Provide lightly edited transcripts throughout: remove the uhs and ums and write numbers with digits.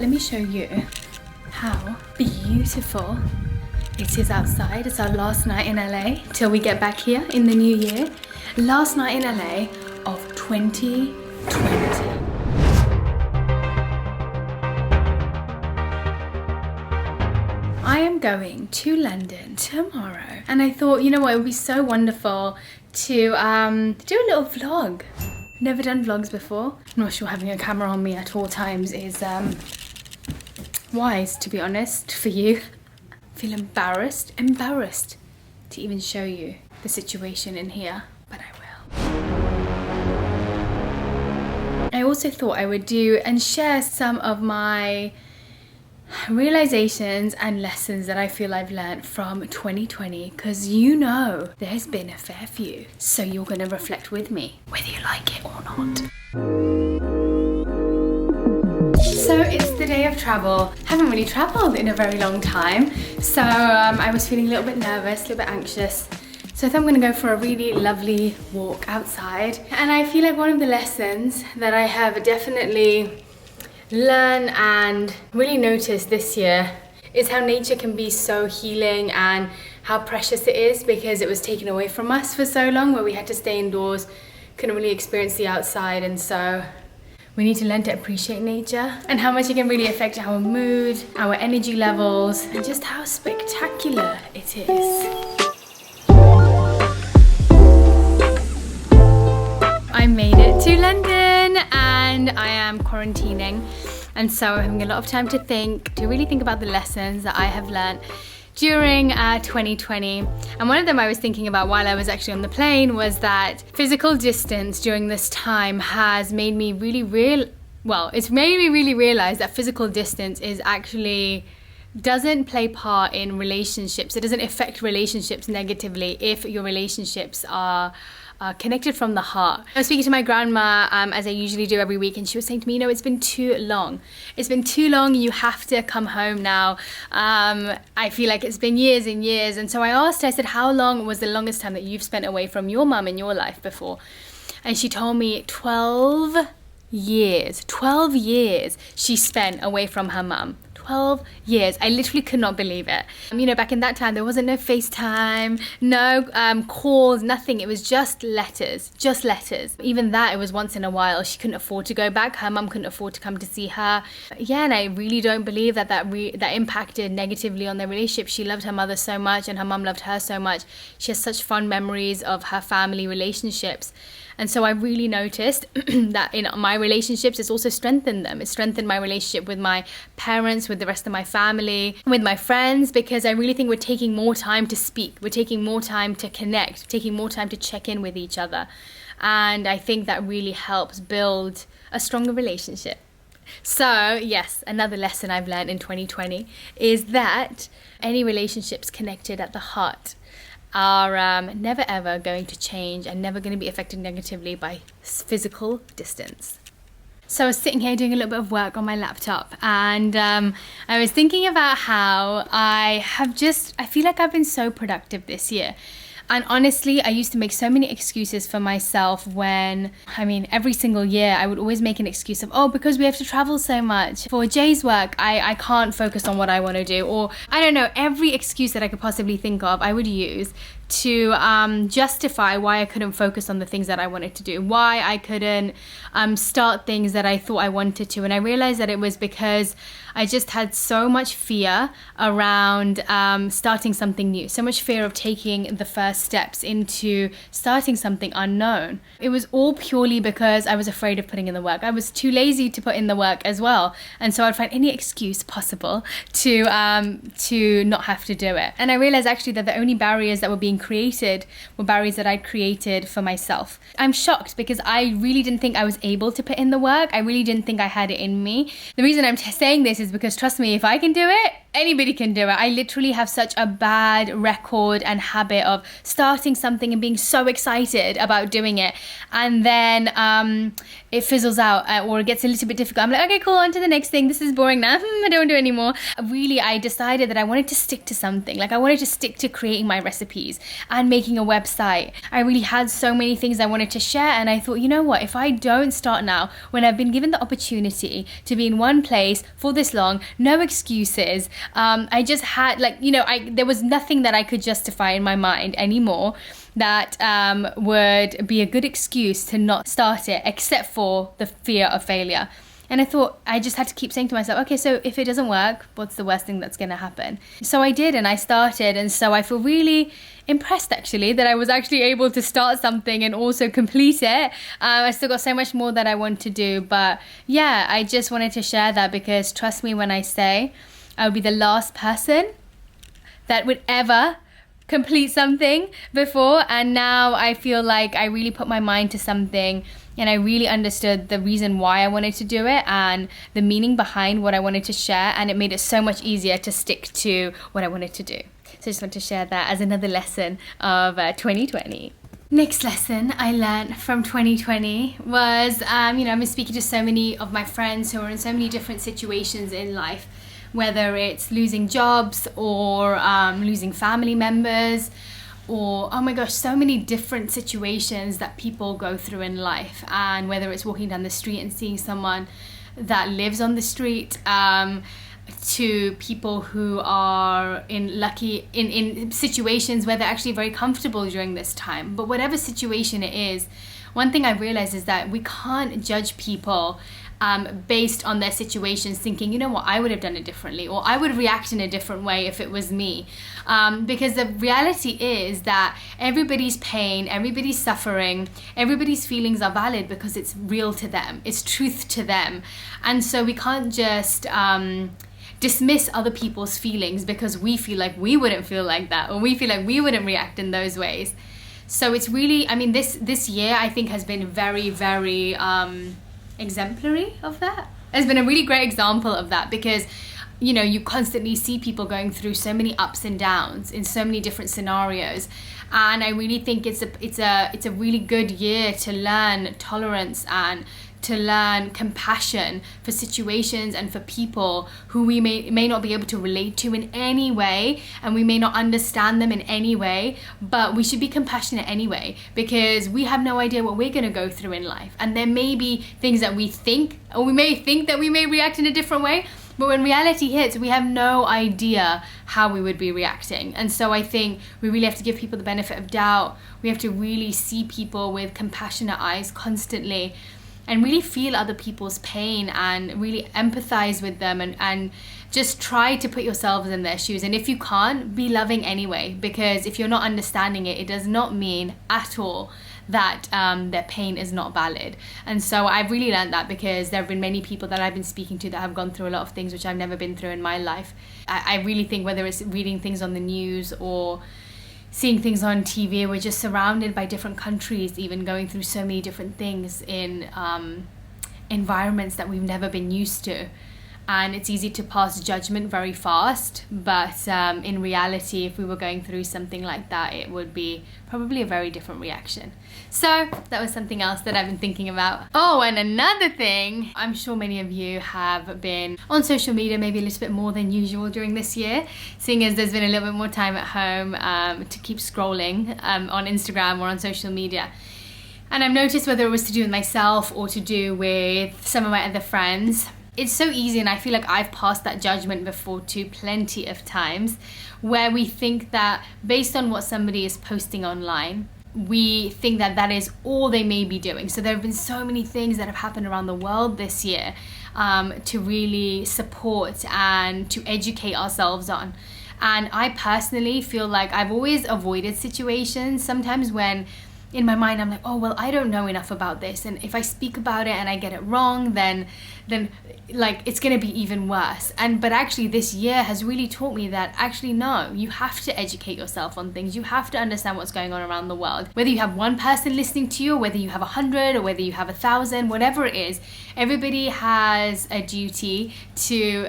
Let me show you how beautiful it is outside. It's our last night in LA till we get back here in the new year. Last night in LA of 2020. I am going to London tomorrow, and I thought, you know what, it would be so wonderful to do a little vlog. Never done vlogs before. I'm not sure having a camera on me at all times is wise, to be honest, for you. I feel embarrassed to even show you the situation in here, but I will. I also thought I would do and share some of my realizations and lessons that I feel I've learned from 2020, because you know there's been a fair few, so you're going to reflect with me whether you like it or not. So it's the day of travel. Haven't really traveled in a very long time, so I was feeling a little bit nervous, a little bit anxious. So I thought I'm going to go for a really lovely walk outside, and I feel like one of the lessons that I have definitely learned and really noticed this year is how nature can be so healing and how precious it is, because it was taken away from us for so long, where we had to stay indoors, couldn't really experience the outside, and so we need to learn to appreciate nature and how much it can really affect our mood, our energy levels, and just how spectacular it is. I made it to London and I am quarantining, and so I'm having a lot of time to really think about the lessons that I have learned during 2020. And one of them I was thinking about while I was actually on the plane was that physical distance during this time has made me really realize that physical distance is actually doesn't play part in relationships. It doesn't affect relationships negatively if your relationships are connected from the heart. I was speaking to my grandma, as I usually do every week, and she was saying to me, you know, it's been too long. It's been too long, you have to come home now. I feel like it's been years and years. And so I asked her, I said, how long was the longest time that you've spent away from your mum in your life before? And she told me 12 years. 12 years she spent away from her mum. 12 years. I literally could not believe it. You know, back in that time, there wasn't no FaceTime, no calls, nothing. It was just letters, Even that, it was once in a while. She couldn't afford to go back. Her mum couldn't afford to come to see her. Yeah, and I really don't believe that impacted negatively on their relationship. She loved her mother so much, and her mum loved her so much. She has such fond memories of her family relationships. And so I really noticed that in my relationships, it's also strengthened them. It's strengthened my relationship with my parents, with the rest of my family, with my friends, because I really think we're taking more time to speak. We're taking more time to connect, taking more time to check in with each other. And I think that really helps build a stronger relationship. So yes, another lesson I've learned in 2020 is that any relationships connected at the heart are never ever going to change and never going to be affected negatively by physical distance. So I was sitting here doing a little bit of work on my laptop, and I was thinking about how I feel like I've been so productive this year. And honestly, I used to make so many excuses for myself every single year I would always make an excuse of, because we have to travel so much. For Jay's work, I can't focus on what I want to do. Or, I don't know, every excuse that I could possibly think of, I would use to justify why I couldn't focus on the things that I wanted to do, why I couldn't start things that I thought I wanted to. And I realized that it was because I just had so much fear around starting something new, so much fear of taking the first steps into starting something unknown. It was all purely because I was afraid of putting in the work. I was too lazy to put in the work as well. And so I'd find any excuse possible to not have to do it. And I realized actually that the only barriers that were being created were barriers that I'd created for myself. I'm shocked because I really didn't think I was able to put in the work. I really didn't think I had it in me. The reason I'm saying this is because, trust me, if I can do it, Anybody can do it. I literally have such a bad record and habit of starting something and being so excited about doing it, and then it fizzles out or it gets a little bit difficult. I'm like, okay, cool, on to the next thing. This is boring now. I don't do it anymore. Really, I decided that I wanted to stick to something. Like, I wanted to stick to creating my recipes and making a website. I really had so many things I wanted to share, and I thought, you know what, if I don't start now, when I've been given the opportunity to be in one place for this long, no excuses, I just had, like, you know, there was nothing that I could justify in my mind anymore that would be a good excuse to not start it, except for the fear of failure. And I thought, I just had to keep saying to myself, okay, so if it doesn't work, what's the worst thing that's going to happen? So I did, and I started, and so I feel really impressed, actually, that I was actually able to start something and also complete it. I still got so much more that I want to do, but yeah, I just wanted to share that, because trust me when I say I would be the last person that would ever complete something before, and now I feel like I really put my mind to something and I really understood the reason why I wanted to do it and the meaning behind what I wanted to share, and it made it so much easier to stick to what I wanted to do. So I just want to share that as another lesson of 2020. Next lesson I learned from 2020 was, I've been speaking to so many of my friends who are in so many different situations in life, whether it's losing jobs or losing family members, or, oh my gosh, so many different situations that people go through in life. And whether it's walking down the street and seeing someone that lives on the street, to people who are in situations where they're actually very comfortable during this time. But whatever situation it is, one thing I realized is that we can't judge people based on their situations, thinking, you know what, I would have done it differently, or I would react in a different way if it was me. Because the reality is that everybody's pain, everybody's suffering, everybody's feelings are valid because it's real to them, it's truth to them. And so we can't just dismiss other people's feelings because we feel like we wouldn't feel like that, or we feel like we wouldn't react in those ways. So it's really, this year I think has been very, very exemplary of that. It's been a really great example of that, because you constantly see people going through so many ups and downs in so many different scenarios, and I really think it's a really good year to learn tolerance and to learn compassion for situations and for people who we may not be able to relate to in any way, and we may not understand them in any way, but we should be compassionate anyway, because we have no idea what we're going to go through in life, and there may be things that we think, or we may think that we may react in a different way, but when reality hits, we have no idea how we would be reacting. And so I think we really have to give people the benefit of doubt. We have to really see people with compassionate eyes constantly, and really feel other people's pain and really empathize with them, and just try to put yourselves in their shoes. And if you can't, be loving anyway, because if you're not understanding it, it does not mean at all that their pain is not valid. And so I've really learned that, because there have been many people that I've been speaking to that have gone through a lot of things which I've never been through in my life. I really think whether it's reading things on the news or seeing things on TV, we're just surrounded by different countries, even going through so many different things in environments that we've never been used to. And it's easy to pass judgment very fast, but in reality, if we were going through something like that, it would be probably a very different reaction. So that was something else that I've been thinking about. Oh, and another thing, I'm sure many of you have been on social media maybe a little bit more than usual during this year, seeing as there's been a little bit more time at home to keep scrolling on Instagram or on social media. And I've noticed, whether it was to do with myself or to do with some of my other friends, it's so easy, and I feel like I've passed that judgment before too, plenty of times, where we think that based on what somebody is posting online, we think that that is all they may be doing. So there have been so many things that have happened around the world this year to really support and to educate ourselves on. And I personally feel like I've always avoided situations sometimes when in my mind I'm like, oh well, I don't know enough about this, and if I speak about it and I get it wrong, then like it's gonna be even worse. But actually this year has really taught me that actually no, you have to educate yourself on things. You have to understand what's going on around the world. Whether you have one person listening to you, or whether you have 100, or whether you have 1,000, whatever it is, everybody has a duty to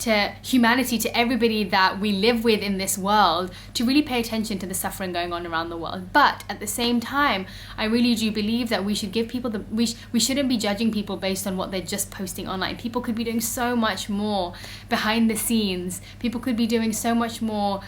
to humanity, to everybody that we live with in this world, to really pay attention to the suffering going on around the world. But at the same time, I really do believe that we should give people we shouldn't be judging people based on what they're just posting online. People could be doing so much more behind the scenes. People could be doing so much more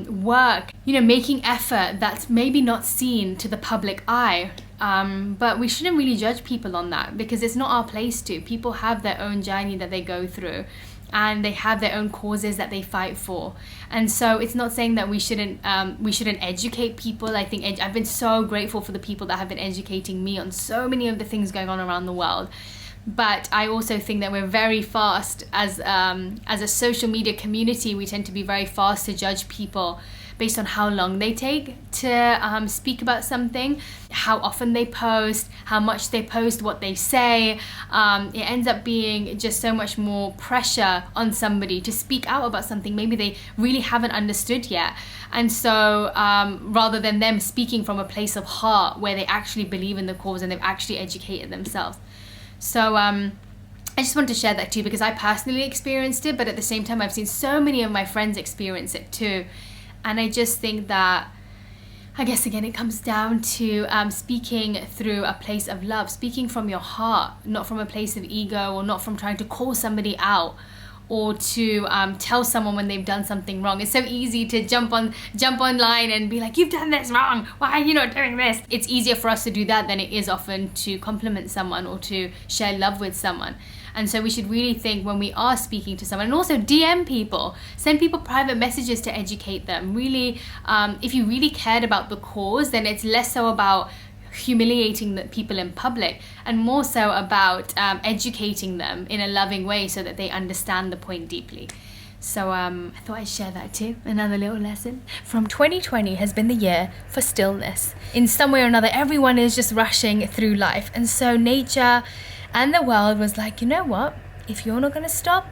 work, making effort that's maybe not seen to the public eye. But we shouldn't really judge people on that, because it's not our place to. People have their own journey that they go through, and they have their own causes that they fight for. And so it's not saying that we shouldn't educate people. I think I've been so grateful for the people that have been educating me on so many of the things going on around the world. But I also think that we're very fast as a social media community. We tend to be very fast to judge people based on how long they take to speak about something, how often they post, how much they post, what they say. It ends up being just so much more pressure on somebody to speak out about something maybe they really haven't understood yet. And so rather than them speaking from a place of heart where they actually believe in the cause and they've actually educated themselves. So I just wanted to share that too, because I personally experienced it, but at the same time I've seen so many of my friends experience it too. And I just think that, I guess again, it comes down to speaking through a place of love, speaking from your heart, not from a place of ego, or not from trying to call somebody out, or to tell someone when they've done something wrong. It's so easy to jump online and be like, you've done this wrong, why are you not doing this? It's easier for us to do that than it is often to compliment someone or to share love with someone. And so we should really think when we are speaking to someone, and also DM people, send people private messages to educate them. Really, if you really cared about the cause, then it's less so about humiliating the people in public and more so about educating them in a loving way so that they understand the point deeply. So I thought I'd share that too. Another little lesson from 2020 has been the year for stillness. In some way or another, everyone is just rushing through life. And so nature and the world was like, you know what? If you're not going to stop,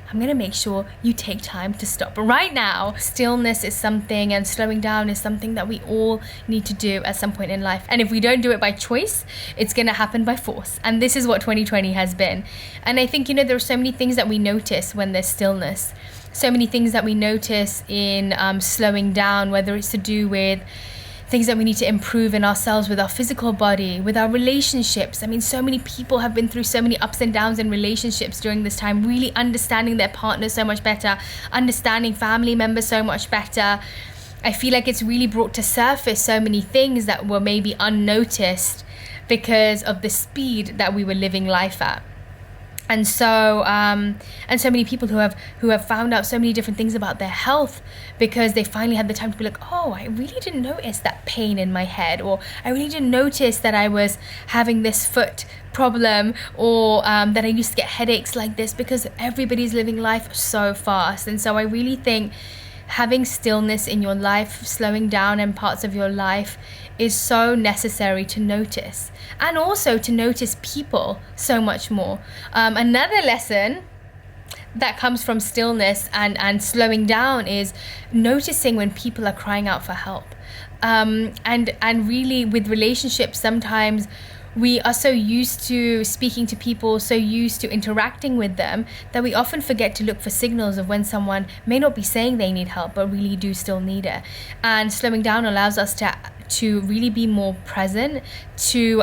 I'm going to make sure you take time to stop. Right now, stillness is something, and slowing down is something that we all need to do at some point in life. And if we don't do it by choice, it's going to happen by force. And this is what 2020 has been. And I think, there are so many things that we notice when there's stillness. So many things that we notice in slowing down, whether it's to do with things that we need to improve in ourselves, with our physical body, with our relationships. I mean, so many people have been through so many ups and downs in relationships during this time, really understanding their partner so much better, understanding family members so much better. I feel like it's really brought to surface so many things that were maybe unnoticed because of the speed that we were living life at. And so so many people who have found out so many different things about their health because they finally had the time to be like, oh, I really didn't notice that pain in my head, or I really didn't notice that I was having this foot problem, or that I used to get headaches like this, because everybody's living life so fast. And so I really think having stillness in your life, slowing down in parts of your life, is so necessary to notice, and also to notice people so much more. Another lesson that comes from stillness and slowing down is noticing when people are crying out for help. And really with relationships, sometimes we are so used to speaking to people, so used to interacting with them, that we often forget to look for signals of when someone may not be saying they need help, but really do still need it. And slowing down allows us to really be more present, to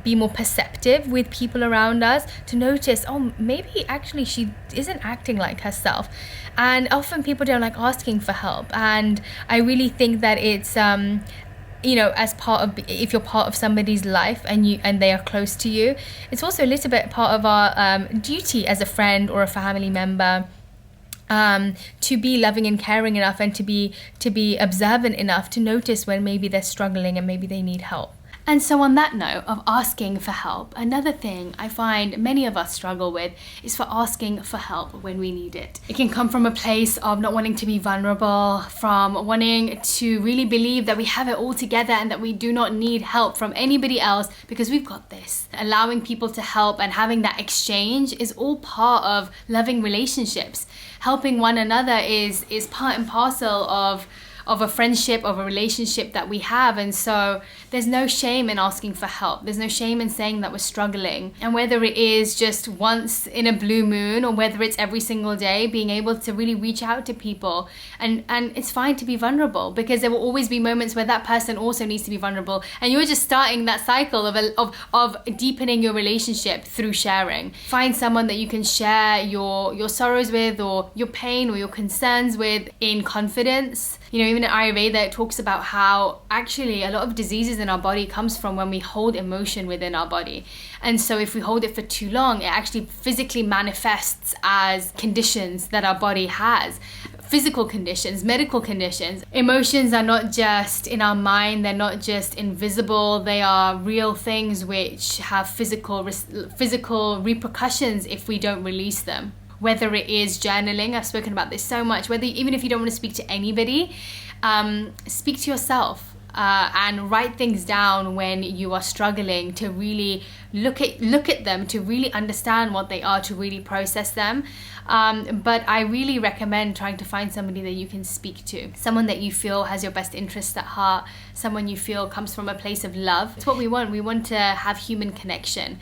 be more perceptive with people around us, to notice, oh, maybe actually she isn't acting like herself. And often people don't like asking for help. And I really think that it's as part of, if you're part of somebody's life and they are close to you, it's also a little bit part of our duty as a friend or a family member, to be loving and caring enough, and to be observant enough to notice when maybe they're struggling and maybe they need help. And so on that note of asking for help, another thing I find many of us struggle with is for asking for help when we need it. It can come from a place of not wanting to be vulnerable, from wanting to really believe that we have it all together and that we do not need help from anybody else because we've got this. Allowing people to help and having that exchange is all part of loving relationships. Helping one another is part and parcel of a friendship, of a relationship that we have. And so there's no shame in asking for help. There's no shame in saying that we're struggling. And whether it is just once in a blue moon or whether it's every single day, being able to really reach out to people. And it's fine to be vulnerable, because there will always be moments where that person also needs to be vulnerable. And you're just starting that cycle of deepening your relationship through sharing. Find someone that you can share your sorrows with, or your pain or your concerns with, in confidence. You know, even in Ayurveda, it talks about how actually a lot of diseases in our body comes from when we hold emotion within our body. And so if we hold it for too long, it actually physically manifests as conditions that our body has. Physical conditions, medical conditions. Emotions are not just in our mind, they're not just invisible, they are real things which have physical repercussions if we don't release them. Whether it is journaling, I've spoken about this so much, even if you don't want to speak to anybody, speak to yourself. And write things down when you are struggling, to really look at them, to really understand what they are, to really process them. But I really recommend trying to find somebody that you can speak to, someone that you feel has your best interests at heart, someone you feel comes from a place of love. It's what we want. We want to have human connection.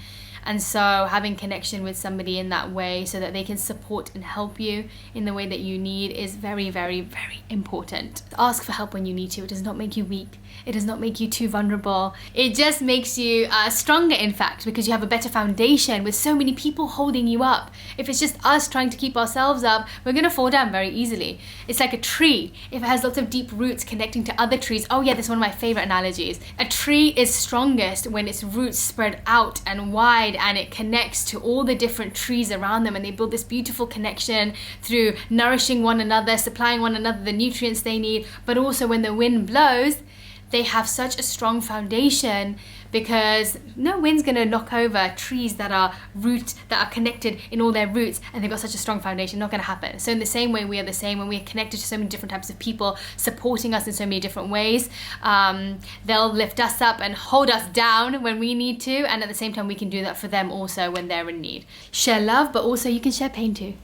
And so having connection with somebody in that way, so that they can support and help you in the way that you need, is very, very, very important. Ask for help when you need to. It does not make you weak. It does not make you too vulnerable. It just makes you stronger, in fact, because you have a better foundation with so many people holding you up. If it's just us trying to keep ourselves up, we're going to fall down very easily. It's like a tree. If it has lots of deep roots connecting to other trees. Oh yeah, this is one of my favorite analogies. A tree is strongest when its roots spread out and wide, and it connects to all the different trees around them, and they build this beautiful connection through nourishing one another, supplying one another the nutrients they need. But also when the wind blows, they have such a strong foundation, because no wind's going to knock over trees that are connected in all their roots, and they've got such a strong foundation. Not going to happen. So in the same way, we are the same. When we are connected to so many different types of people supporting us in so many different ways, they'll lift us up and hold us down when we need to, and at the same time we can do that for them also when they're in need. Share love, but also you can share pain too.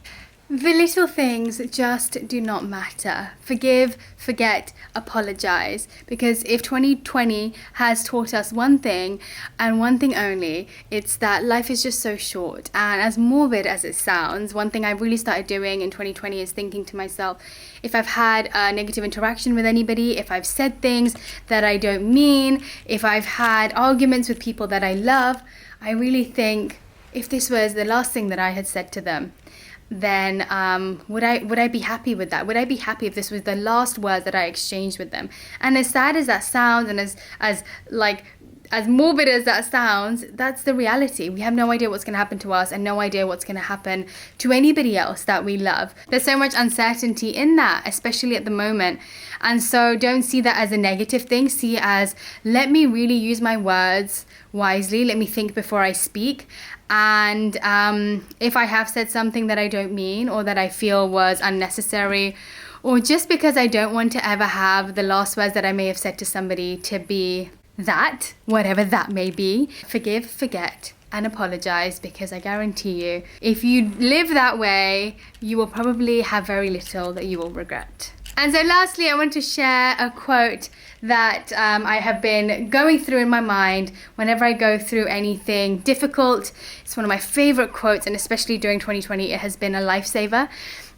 The little things just do not matter. Forgive, forget, apologize. Because if 2020 has taught us one thing, and one thing only, it's that life is just so short. And as morbid as it sounds, one thing I really started doing in 2020 is thinking to myself, if I've had a negative interaction with anybody, if I've said things that I don't mean, if I've had arguments with people that I love, I really think, if this was the last thing that I had said to them, then would I be happy with that? Would I be happy if this was the last word that I exchanged with them? And as sad as that sounds, and as morbid as that sounds, that's the reality. We have no idea what's going to happen to us, and no idea what's going to happen to anybody else that we love. There's so much uncertainty in that, especially at the moment. And so don't see that as a negative thing. See it as, let me really use my words wisely. Let me think before I speak. And if I have said something that I don't mean, or that I feel was unnecessary, or just because I don't want to ever have the last words that I may have said to somebody to be that, whatever that may be, forgive, forget, and apologize, because I guarantee you, if you live that way, you will probably have very little that you will regret. And so lastly, I want to share a quote that I have been going through in my mind whenever I go through anything difficult. It's one of my favorite quotes, and especially during 2020, it has been a lifesaver.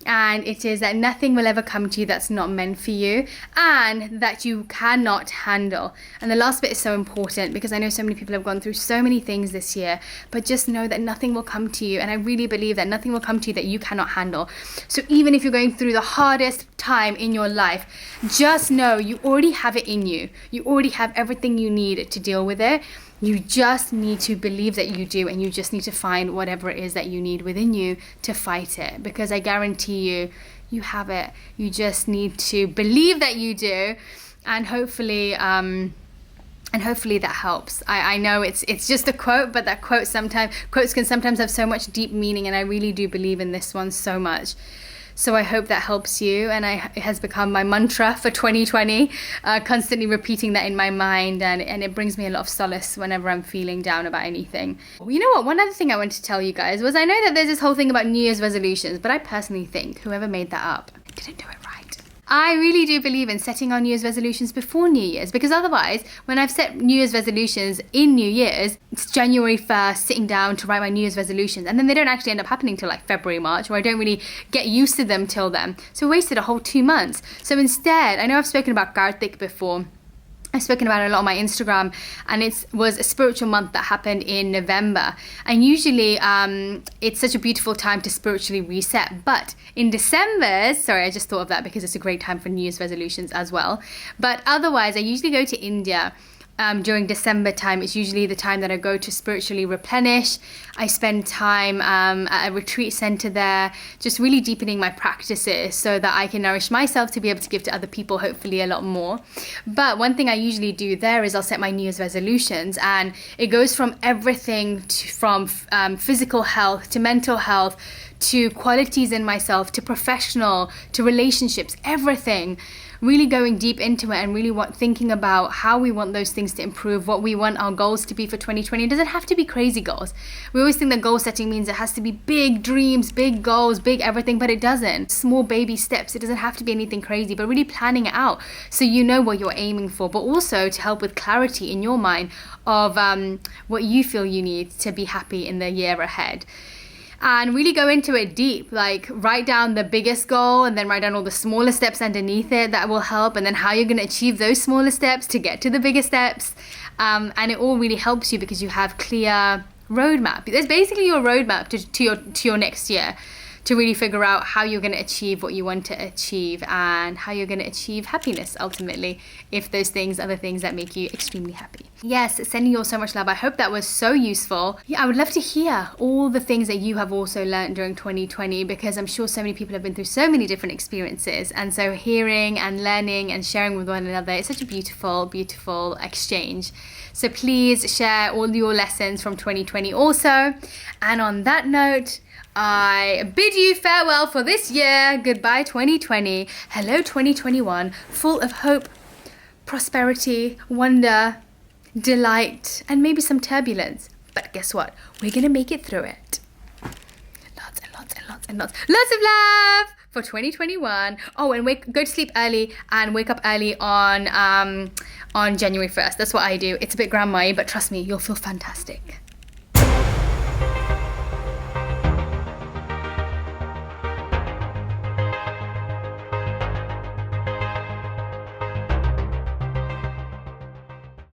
And it is that nothing will ever come to you that's not meant for you, and that you cannot handle. And the last bit is so important, because I know so many people have gone through so many things this year, but just know that nothing will come to you. And I really believe that nothing will come to you that you cannot handle. So even if you're going through the hardest time in your life, just know you already have it in you. You already have everything you need to deal with it. You just need to believe that you do, and you just need to find whatever it is that you need within you to fight it, because I guarantee you, you have it. You just need to believe that you do, and hopefully that helps. I know it's just a quote, but that quotes can sometimes have so much deep meaning, and I really do believe in this one so much. So I hope that helps you, and it has become my mantra for 2020, constantly repeating that in my mind, and it brings me a lot of solace whenever I'm feeling down about anything. You know what, one other thing I wanted to tell you guys was, I know that there's this whole thing about New Year's resolutions, but I personally think whoever made that up didn't do it right. I really do believe in setting our New Year's resolutions before New Year's, because otherwise, when I've set New Year's resolutions in New Year's, it's January 1st, sitting down to write my New Year's resolutions, and then they don't actually end up happening till like February, March, or I don't really get used to them till then. So I wasted a whole 2 months. So instead, I know I've spoken about Kartik before. I've spoken about it a lot on my Instagram, and it was a spiritual month that happened in November. And usually it's such a beautiful time to spiritually reset. But in December, sorry, I just thought of that because it's a great time for New Year's resolutions as well. But otherwise, I usually go to India. During December time. It's usually the time that I go to spiritually replenish. I spend time at a retreat center there, just really deepening my practices so that I can nourish myself to be able to give to other people, hopefully a lot more. But one thing I usually do there is I'll set my New Year's resolutions, and it goes from everything from physical health to mental health to qualities in myself to professional to relationships, everything. Really going deep into it and really thinking about how we want those things to improve, what we want our goals to be for 2020. It doesn't have to be crazy goals. We always think that goal setting means it has to be big dreams, big goals, big everything, but it doesn't. Small baby steps. It doesn't have to be anything crazy, but really planning it out so you know what you're aiming for, but also to help with clarity in your mind of what you feel you need to be happy in the year ahead. And really go into it deep, like write down the biggest goal and then write down all the smaller steps underneath it that will help, and then how you're going to achieve those smaller steps to get to the bigger steps. And it all really helps you because you have clear roadmap. There's basically your roadmap to your next year, to really figure out how you're going to achieve what you want to achieve and how you're going to achieve happiness ultimately, if those things are the things that make you extremely happy. Yes, sending you all so much love. I hope that was so useful. Yeah, I would love to hear all the things that you have also learned during 2020, because I'm sure so many people have been through so many different experiences, and so hearing and learning and sharing with one another is such a beautiful, beautiful exchange. So please share all your lessons from 2020 also. And on that note, I bid you farewell for this year. Goodbye 2020. Hello 2021, full of hope, prosperity, wonder, delight, and maybe some turbulence. But guess what? We're going to make it through it. Lots and lots and lots and lots. Lots of love for 2021. Oh, and go to sleep early and wake up early on January 1st. That's what I do. It's a bit grandma-y, but trust me, you'll feel fantastic.